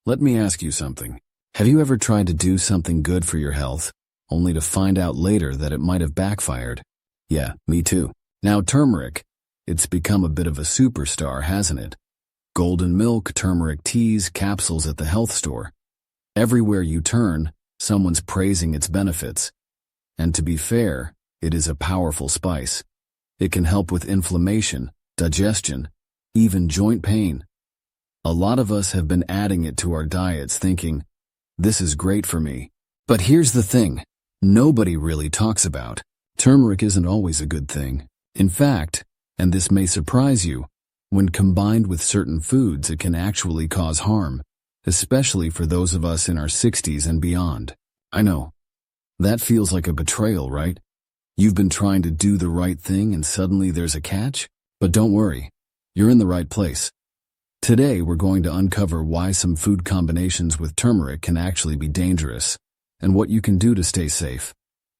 Let me ask you something. Have you ever tried to do something good for your health, only to find out later that it might have backfired? Yeah, me too. Now turmeric, it's become a bit of a superstar, hasn't it? Golden milk, turmeric teas, capsules at the health store. Everywhere you turn, someone's praising its benefits. And to be fair, it is a powerful spice. It can help with inflammation, digestion, even joint pain. A lot of us have been adding it to our diets thinking, this is great for me. But here's the thing, nobody really talks about. Turmeric isn't always a good thing. In fact, and this may surprise you, when combined with certain foods it can actually cause harm, especially for those of us in our 60s and beyond. I know. That feels like a betrayal, right? You've been trying to do the right thing and suddenly there's a catch? But don't worry, you're in the right place. Today we're going to uncover why some food combinations with turmeric can actually be dangerous, and what you can do to stay safe,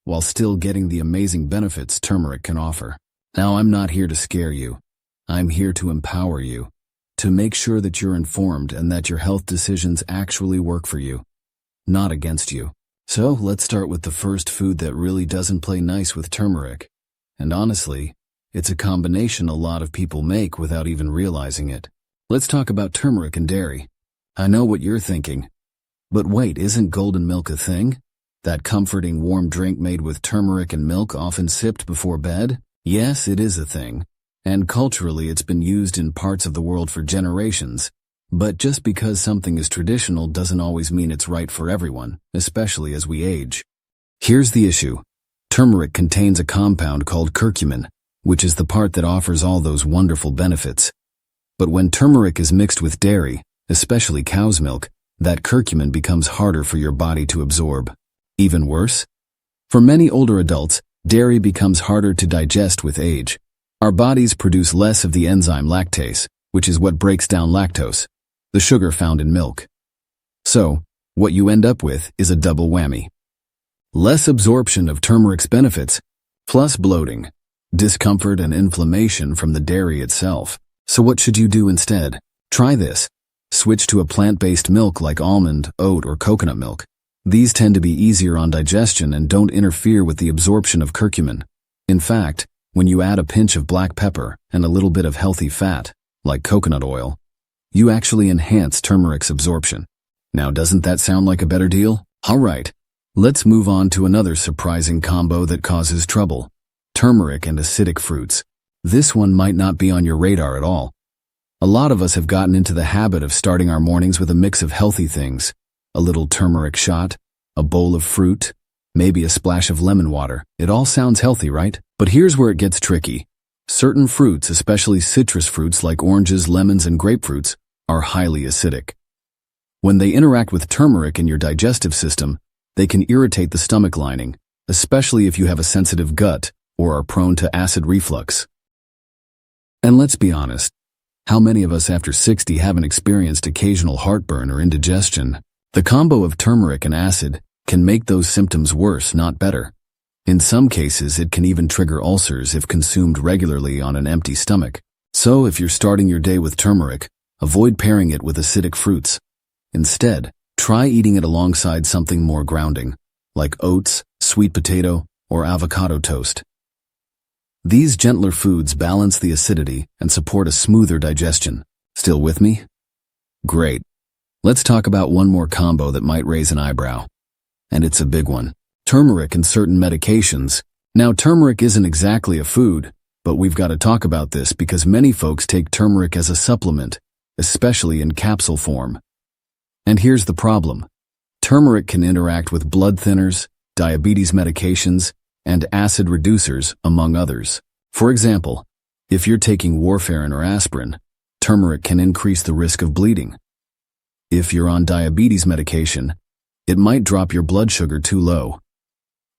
while still getting the amazing benefits turmeric can offer. Now I'm not here to scare you. I'm here to empower you, to make sure that you're informed and that your health decisions actually work for you, not against you. So let's start with the first food that really doesn't play nice with turmeric. And honestly, it's a combination a lot of people make without even realizing it. Let's talk about turmeric and dairy. I know what you're thinking. But wait, isn't golden milk a thing? That comforting warm drink made with turmeric and milk often sipped before bed? Yes, it is a thing. And culturally it's been used in parts of the world for generations. But just because something is traditional doesn't always mean it's right for everyone, especially as we age. Here's the issue. Turmeric contains a compound called curcumin, which is the part that offers all those wonderful benefits. But when turmeric is mixed with dairy, especially cow's milk, that curcumin becomes harder for your body to absorb. Even worse? For many older adults, dairy becomes harder to digest with age. Our bodies produce less of the enzyme lactase, which is what breaks down lactose, the sugar found in milk. So, what you end up with is a double whammy. Less absorption of turmeric's benefits, plus bloating, discomfort and inflammation from the dairy itself. So what should you do instead? Try this. Switch to a plant-based milk like almond, oat, or coconut milk. These tend to be easier on digestion and don't interfere with the absorption of curcumin. In fact, when you add a pinch of black pepper and a little bit of healthy fat, like coconut oil, you actually enhance turmeric's absorption. Now, doesn't that sound like a better deal? Alright, let's move on to another surprising combo that causes trouble. Turmeric and acidic fruits. This one might not be on your radar at all. A lot of us have gotten into the habit of starting our mornings with a mix of healthy things. A little turmeric shot, a bowl of fruit, maybe a splash of lemon water. It all sounds healthy, right? But here's where it gets tricky. Certain fruits, especially citrus fruits like oranges, lemons, and grapefruits, are highly acidic. When they interact with turmeric in your digestive system, they can irritate the stomach lining, especially if you have a sensitive gut or are prone to acid reflux. And let's be honest, how many of us after 60 haven't experienced occasional heartburn or indigestion? The combo of turmeric and acid can make those symptoms worse, not better. In some cases, it can even trigger ulcers if consumed regularly on an empty stomach. So if you're starting your day with turmeric, avoid pairing it with acidic fruits. Instead, try eating it alongside something more grounding, like oats, sweet potato, or avocado toast. These gentler foods balance the acidity and support a smoother digestion. Still with me? Great. Let's talk about one more combo that might raise an eyebrow. And it's a big one. Turmeric and certain medications. Now, turmeric isn't exactly a food, but we've got to talk about this because many folks take turmeric as a supplement, especially in capsule form. And here's the problem. Turmeric can interact with blood thinners, diabetes medications, and acid reducers, among others. For example, if you're taking warfarin or aspirin, turmeric can increase the risk of bleeding. If you're on diabetes medication, it might drop your blood sugar too low.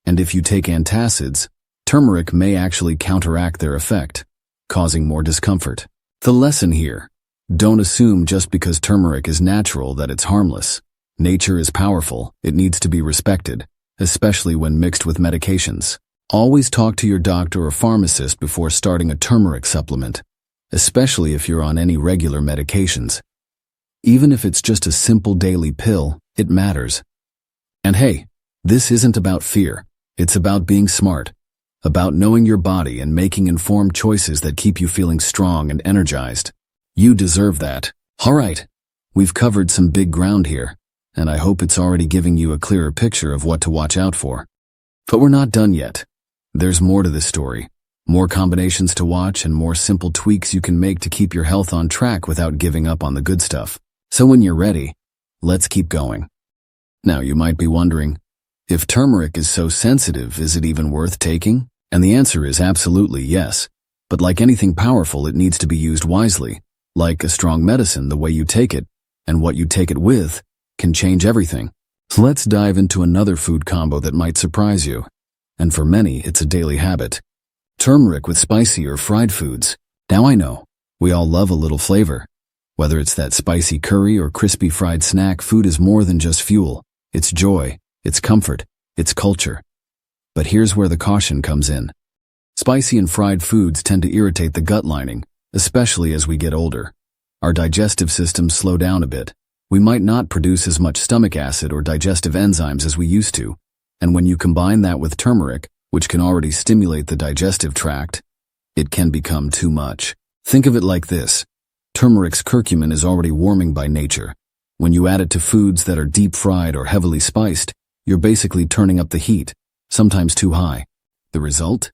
And if you take antacids, turmeric may actually counteract their effect, causing more discomfort. The lesson here: don't assume just because turmeric is natural that it's harmless. Nature is powerful, it needs to be respected, especially when mixed with medications. Always talk to your doctor or pharmacist before starting a turmeric supplement, especially if you're on any regular medications. Even if it's just a simple daily pill, it matters. And hey, this isn't about fear. It's about being smart. About knowing your body and making informed choices that keep you feeling strong and energized. You deserve that. Alright, we've covered some big ground here, and I hope it's already giving you a clearer picture of what to watch out for. But we're not done yet. There's more to this story. More combinations to watch and more simple tweaks you can make to keep your health on track without giving up on the good stuff. So when you're ready, let's keep going. Now you might be wondering, if turmeric is so sensitive, is it even worth taking? And the answer is absolutely yes. But like anything powerful, it needs to be used wisely. Like a strong medicine, the way you take it, and what you take it with, can change everything. So let's dive into another food combo that might surprise you. And for many, it's a daily habit. Turmeric with spicy or fried foods. Now I know, we all love a little flavor. Whether it's that spicy curry or crispy fried snack, food is more than just fuel. It's joy, it's comfort, it's culture. But here's where the caution comes in. Spicy and fried foods tend to irritate the gut lining, especially as we get older. Our digestive systems slow down a bit. We might not produce as much stomach acid or digestive enzymes as we used to. And when you combine that with turmeric, which can already stimulate the digestive tract, it can become too much. Think of it like this. Turmeric's curcumin is already warming by nature. When you add it to foods that are deep fried or heavily spiced, you're basically turning up the heat, sometimes too high. The result?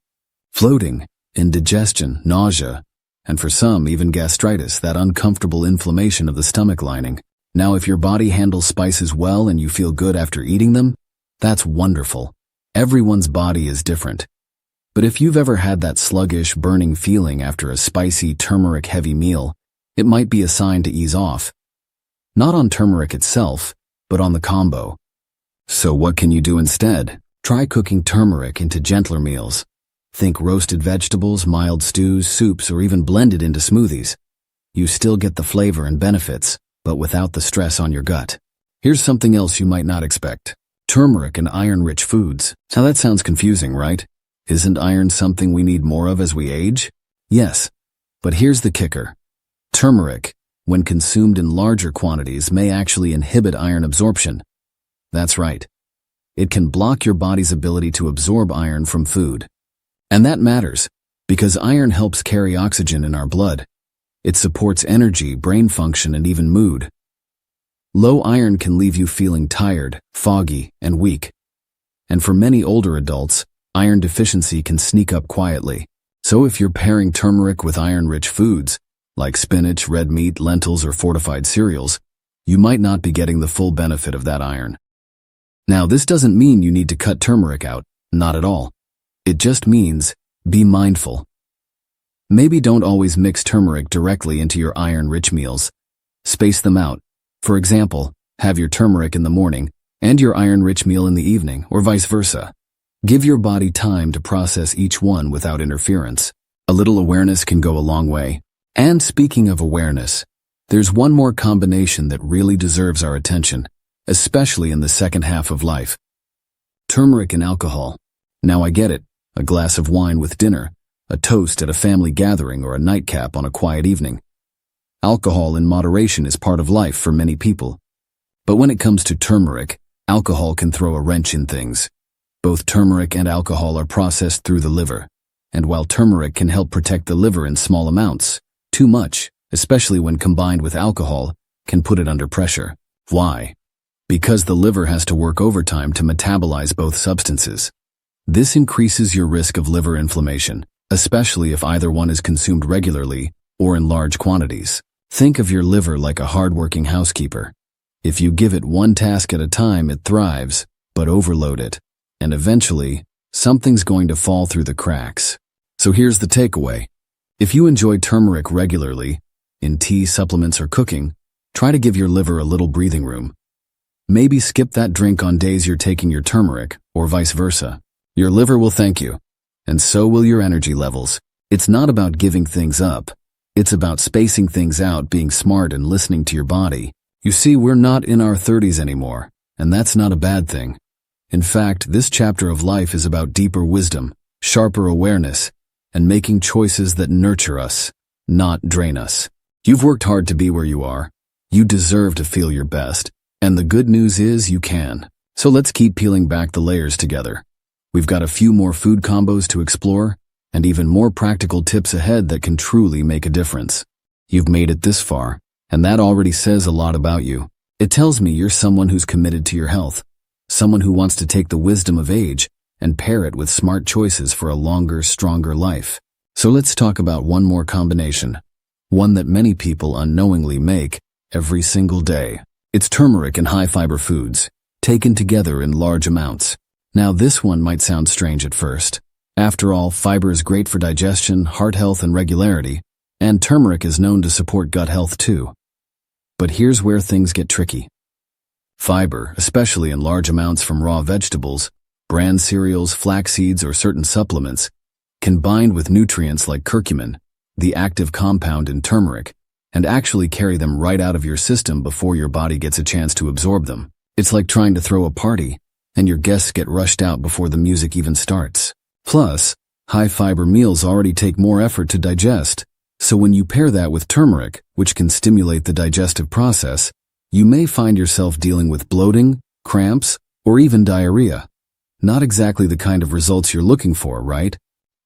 Floating, indigestion, nausea, and for some even gastritis, that uncomfortable inflammation of the stomach lining. Now if your body handles spices well and you feel good after eating them, that's wonderful. Everyone's body is different. But if you've ever had that sluggish, burning feeling after a spicy, turmeric-heavy meal, it might be a sign to ease off. Not on turmeric itself, but on the combo. So what can you do instead? Try cooking turmeric into gentler meals. Think roasted vegetables, mild stews, soups, or even blended into smoothies. You still get the flavor and benefits, but without the stress on your gut. Here's something else you might not expect. Turmeric and iron-rich foods. Now that sounds confusing, right? Isn't iron something we need more of as we age? Yes, but here's the kicker. Turmeric, when consumed in larger quantities, may actually inhibit iron absorption. That's right. It can block your body's ability to absorb iron from food. And that matters, because iron helps carry oxygen in our blood. It supports energy, brain function, and even mood. Low iron can leave you feeling tired, foggy, and weak. And for many older adults, iron deficiency can sneak up quietly. So if you're pairing turmeric with iron-rich foods, like spinach, red meat, lentils, or fortified cereals, you might not be getting the full benefit of that iron. Now, this doesn't mean you need to cut turmeric out, not at all. It just means, be mindful. Maybe don't always mix turmeric directly into your iron-rich meals. Space them out. For example, have your turmeric in the morning and your iron-rich meal in the evening, or vice versa. Give your body time to process each one without interference. A little awareness can go a long way. And speaking of awareness, there's one more combination that really deserves our attention, especially in the second half of life. Turmeric and alcohol. Now I get it, a glass of wine with dinner, a toast at a family gathering, or a nightcap on a quiet evening. Alcohol in moderation is part of life for many people. But when it comes to turmeric, alcohol can throw a wrench in things. Both turmeric and alcohol are processed through the liver, and while turmeric can help protect the liver in small amounts, too much, especially when combined with alcohol, can put it under pressure. Why? Because the liver has to work overtime to metabolize both substances. This increases your risk of liver inflammation, especially if either one is consumed regularly or in large quantities. Think of your liver like a hardworking housekeeper. If you give it one task at a time, it thrives, but overload it, and eventually, something's going to fall through the cracks. So here's the takeaway. If you enjoy turmeric regularly, in tea, supplements, or cooking, try to give your liver a little breathing room. Maybe skip that drink on days you're taking your turmeric, or vice versa. Your liver will thank you, and so will your energy levels. It's not about giving things up. It's about spacing things out, being smart, and listening to your body. You see, we're not in our 30s anymore, and that's not a bad thing. In fact, this chapter of life is about deeper wisdom, sharper awareness, and making choices that nurture us, not drain us. You've worked hard to be where you are, You deserve to feel your best. And the good news is you can. So let's keep peeling back the layers together. We've got a few more food combos to explore, and even more practical tips ahead that can truly make a difference. You've made it this far, and that already says a lot about you. It tells me you're someone who's committed to your health, someone who wants to take the wisdom of age and pair it with smart choices for a longer, stronger life. So let's talk about one more combination, one that many people unknowingly make every single day. It's turmeric and high-fiber foods, taken together in large amounts. Now this one might sound strange at first. After all, fiber is great for digestion, heart health, and regularity, and turmeric is known to support gut health too. But here's where things get tricky. Fiber, especially in large amounts from raw vegetables, bran cereals, flax seeds, or certain supplements, can bind with nutrients like curcumin, the active compound in turmeric, and actually carry them right out of your system before your body gets a chance to absorb them. It's like trying to throw a party, and your guests get rushed out before the music even starts. Plus, high-fiber meals already take more effort to digest, so when you pair that with turmeric, which can stimulate the digestive process, you may find yourself dealing with bloating, cramps, or even diarrhea. Not exactly the kind of results you're looking for, right?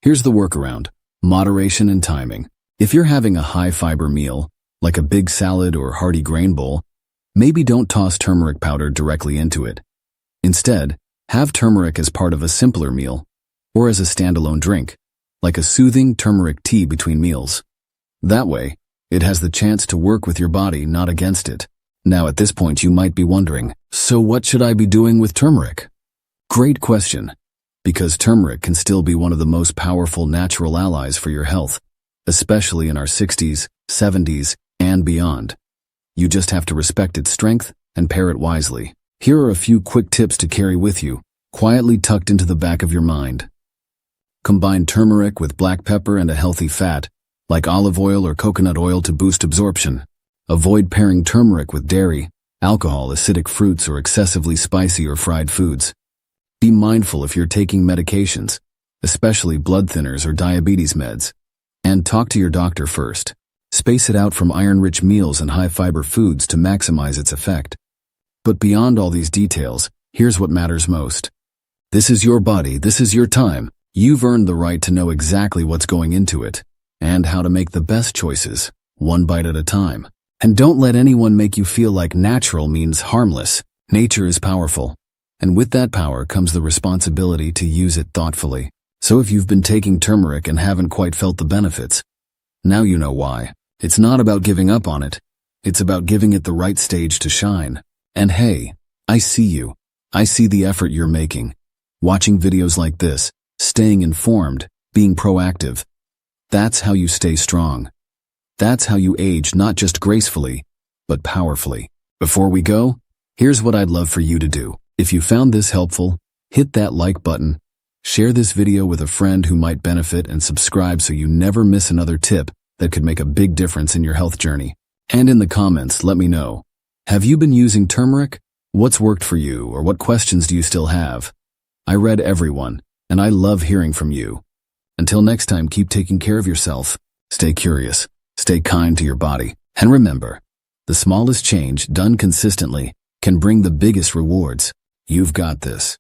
Here's the workaround: moderation and timing. If you're having a high-fiber meal, like a big salad or hearty grain bowl, maybe don't toss turmeric powder directly into it. Instead, have turmeric as part of a simpler meal, or as a standalone drink, like a soothing turmeric tea between meals. That way, it has the chance to work with your body, not against it. Now at this point you might be wondering, so what should I be doing with turmeric? Great question, because turmeric can still be one of the most powerful natural allies for your health, especially in our 60s, 70s, and beyond. You just have to respect its strength and pair it wisely. Here are a few quick tips to carry with you, quietly tucked into the back of your mind. Combine turmeric with black pepper and a healthy fat, like olive oil or coconut oil, to boost absorption. Avoid pairing turmeric with dairy, alcohol, acidic fruits, or excessively spicy or fried foods. Be mindful if you're taking medications, especially blood thinners or diabetes meds. And talk to your doctor first. Space it out from iron-rich meals and high-fiber foods to maximize its effect. But beyond all these details, here's what matters most. This is your body, this is your time. You've earned the right to know exactly what's going into it, and how to make the best choices, one bite at a time. And don't let anyone make you feel like natural means harmless. Nature is powerful, and with that power comes the responsibility to use it thoughtfully. So if you've been taking turmeric and haven't quite felt the benefits, now you know why. It's not about giving up on it. It's about giving it the right stage to shine. And hey, I see you. I see the effort you're making. Watching videos like this, staying informed, being proactive. That's how you stay strong. That's how you age, not just gracefully, but powerfully. Before we go, here's what I'd love for you to do. If you found this helpful, hit that like button, share this video with a friend who might benefit, and subscribe so you never miss another tip that could make a big difference in your health journey. And in the comments, let me know. Have you been using turmeric? What's worked for you, or what questions do you still have? I read everyone, and I love hearing from you. Until next time, keep taking care of yourself. Stay curious, stay kind to your body, and remember, the smallest change done consistently can bring the biggest rewards. You've got this.